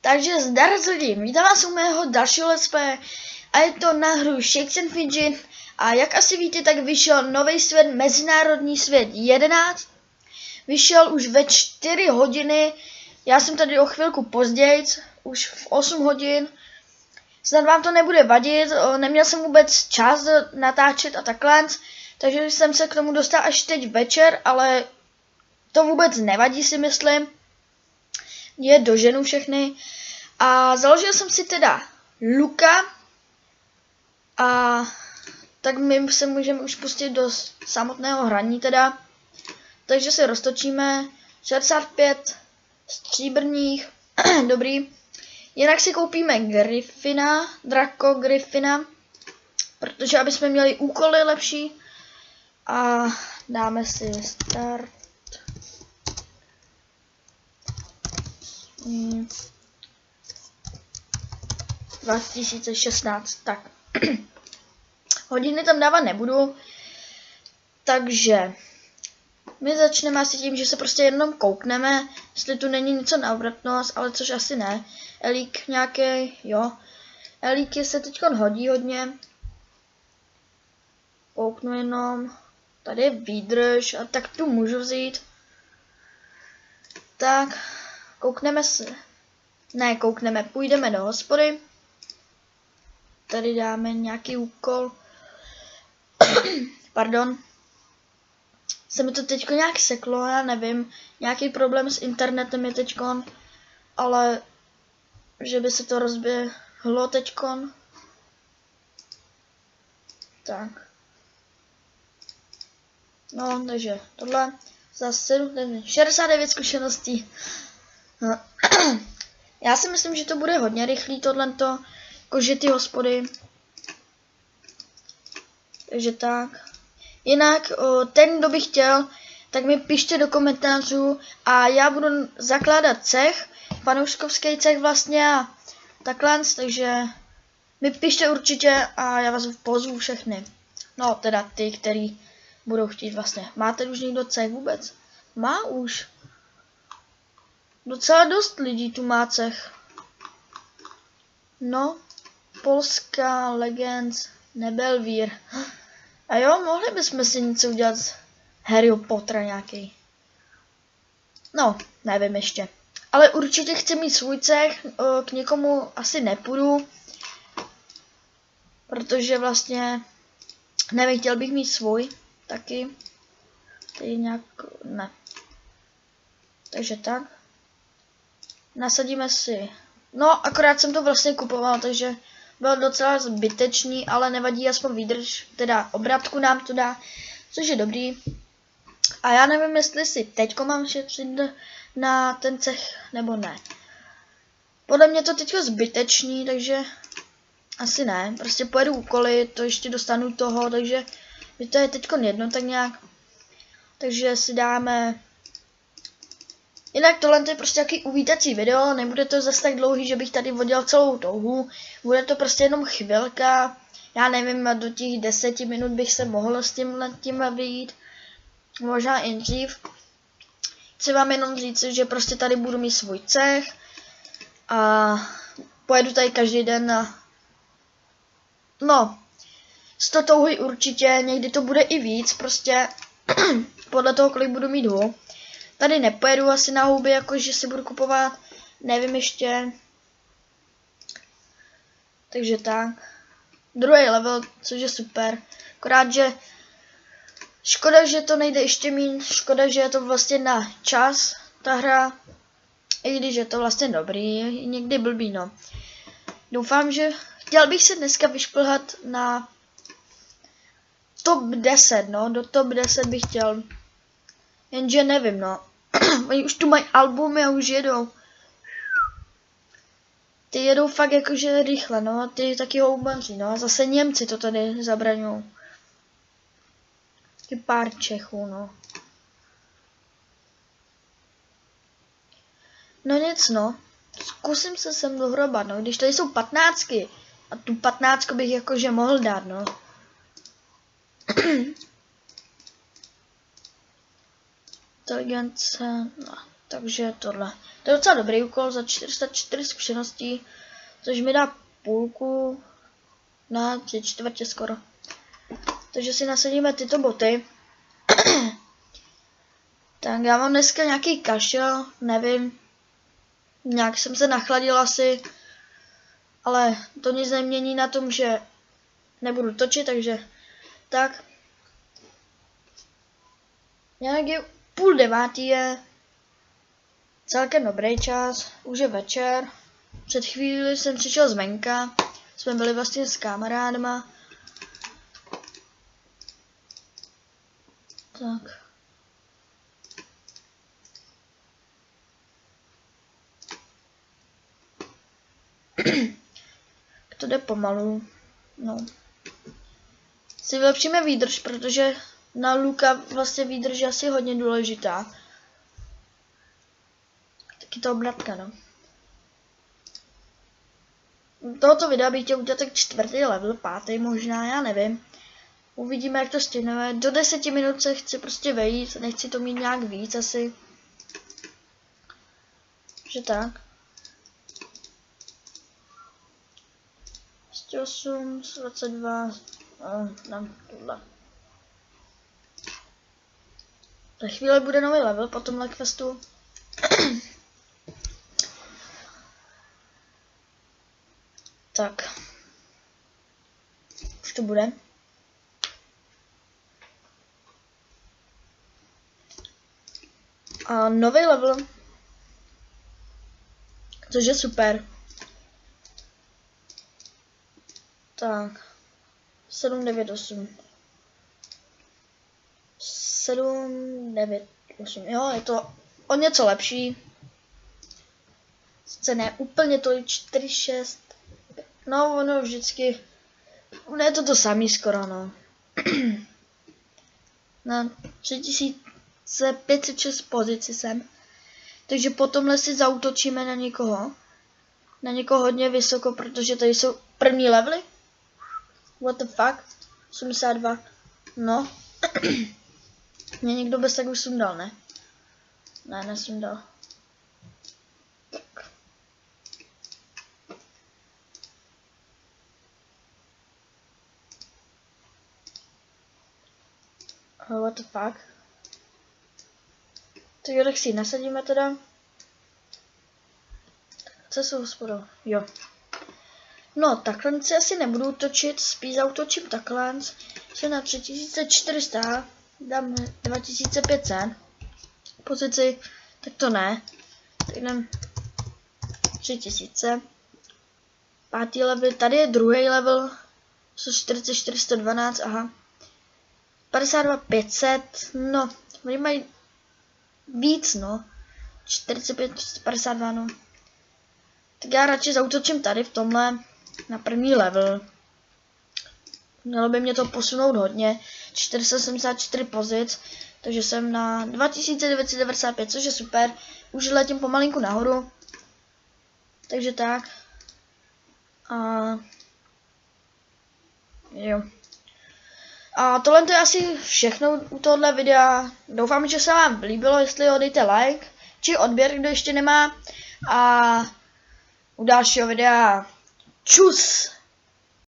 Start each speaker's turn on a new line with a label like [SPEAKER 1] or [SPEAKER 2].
[SPEAKER 1] Takže zdar lidi, vítám vás u mého dalšího let's play a je to na hru Shakes and Fidget. A jak asi víte, tak vyšel nový svět, Mezinárodní svět 11. Vyšel už ve 4 hodiny, já jsem tady o chvilku později, už v 8 hodin. Snad vám to nebude vadit, neměl jsem vůbec čas natáčet a takhle, takže jsem se k tomu dostal až teď večer, ale to vůbec nevadí, si myslím. Je doženu všechny. A založil jsem si teda Luka. A tak my se můžeme už pustit do samotného hraní teda. Takže se roztočíme. 65 stříbrných. Dobrý. Jinak si koupíme Griffina, Draco Griffina. Protože aby jsme měli úkoly lepší. A dáme si start. 2016, tak. Hodiny tam dávat nebudu. Takže my začneme asi tím, že se prostě jenom koukneme, jestli tu není něco na obratnost, ale což asi ne. Elík nějaký, jo. Elíky se teď hodí hodně. Kouknu jenom. Tady je výdrž, a tak tu můžu vzít. Tak, koukneme si. Ne, koukneme, půjdeme do hospody. Tady dáme nějaký úkol. Pardon. Se mi to teďko nějak seklo, já nevím. Nějaký problém s internetem je teďkon. Ale že by se to rozběhlo teďkon. Tak. No, takže tohle za 69 zkušeností. No. Já si myslím, že to bude hodně rychlý tohleto, jakože ty hospody. Takže tak. Jinak, ten, kdo by chtěl, tak mi pište do komentářů a já budu zakládat cech, fanouškovský cech vlastně a takhle, takže mi pište určitě a já vás pozvu všechny. No, teda ty, který budou chtít vlastně. Máte už někdo cech vůbec? Má už. Docela dost lidí tu má cech. No, Polska, Legends, Nebelvír. A jo, mohli bychom si něco udělat z Harry Pottera nějaký. No, nevím ještě. Ale určitě chci mít svůj cech, k někomu asi nepůjdu. Protože vlastně, nevím, chtěl bych mít svůj taky. Tady nějak, ne. Takže tak. Nasadíme si. No, akorát jsem to vlastně kupoval, takže byl docela zbytečný, ale nevadí, aspoň výdrž, teda obratku nám to dá, což je dobrý. A já nevím, jestli si teďko mám šetřit na ten cech, nebo ne. Podle mě to teďko zbytečný, takže asi ne. Prostě pojedu úkoly, to ještě dostanu toho, takže mi to je teďko jedno tak nějak. Takže si dáme. Jinak tohle je prostě nějaký uvítací video, nebude to zase tak dlouhý, že bych tady vodil celou touhu. Bude to prostě jenom chvilka, já nevím, do těch 10 minut bych se mohl s tím vyjít. Možná i dřív. Chci vám jenom říct, že prostě tady budu mít svůj cech. A pojedu tady každý den na. No, 100 touhy určitě, někdy to bude i víc, prostě podle toho, kolik budu mít hů. Tady nepojedu asi na houby, jakože si budu kupovat, nevím ještě. Takže tak. Druhý level, což je super. Akorát, že škoda, že to nejde ještě míň, škoda, že je to vlastně na čas, ta hra. I když je to vlastně dobrý, někdy blbý, no. Doufám, že chtěl bych se dneska vyšplhat na top 10, no, do top 10 bych chtěl. Jenže nevím, no. Oni už tu mají albumy a už jedou. Ty jedou fakt jakože rychle, no. Ty taky houbaři, no. A zase Němci to tady zabraňují. Taky pár Čechů, no. No nic, no. Zkusím se sem dohrobat, no. Když tady jsou 15. A tu 15 bych jakože mohl dát, no. Inteligence, no. Takže tohle. To je docela dobrý úkol za 404 zkušeností, což mi dá půlku na 3/4 skoro. Takže si nasadíme tyto boty. Tak já mám dneska nějaký kašel, nevím. Nějak jsem se nachladil asi. Ale to nic nemění na tom, že nebudu točit, takže tak. Nějak je 8:30 je celkem dobrý čas, už je večer. Před chvíli jsem přišel zvenka, jsme byli vlastně s kamarádama. Tak. To jde pomalu, no. Si vylepšíme výdrž, protože na luka vlastně výdrž je asi hodně důležitá. Taky to obratka, no. Tohoto videa bych chtěl udělat tak 4. level, 5. možná, já nevím. Uvidíme, jak to stihneme. Do 10 minut se chci prostě vejít, nechci to mít nějak víc asi. Že tak. 8, 22, dám tohle. Za chvíli bude nový level po tomhle questu. Tak. Už to bude. A nový level. Což je super. Tak. 7, 9, 8. 7, 9, 8. Jo, je to o něco lepší. Sice ne úplně tolik 4, 6. No, ono vždycky. Ono je to samý skoro, no. Na 3506 pozici jsem. Takže potom si zautočíme na někoho. Na někoho hodně vysoko, protože tady jsou první levely. What the fuck? 82. No. Mě někdo bez tak už sundal, ne? Ne, nesundal. Tak. What the fuck? Takže tak si nasadíme teda. Co jsou hospodou? Jo. No, takhle si asi nebudu točit, spíš zautočím takhle. Jsem na 3400, dám 2500. Pozici, tak to ne. Tak dám 3000. 5. level, tady je druhý level. Jsou 4412, aha. 52500, no, oni mají víc, no. 4552, no. Tak já radši zautočím tady v tomhle na první level. Mělo by mě to posunout hodně. 474 pozic, takže jsem na 2995, což je super. Už letím pomalinku nahoru. Takže tak. A jo. A tohle je asi všechno u tohohle videa. Doufám, že se vám líbilo, jestli ho dejte like, či odběr, kdo ještě nemá. A u dalšího videa čus!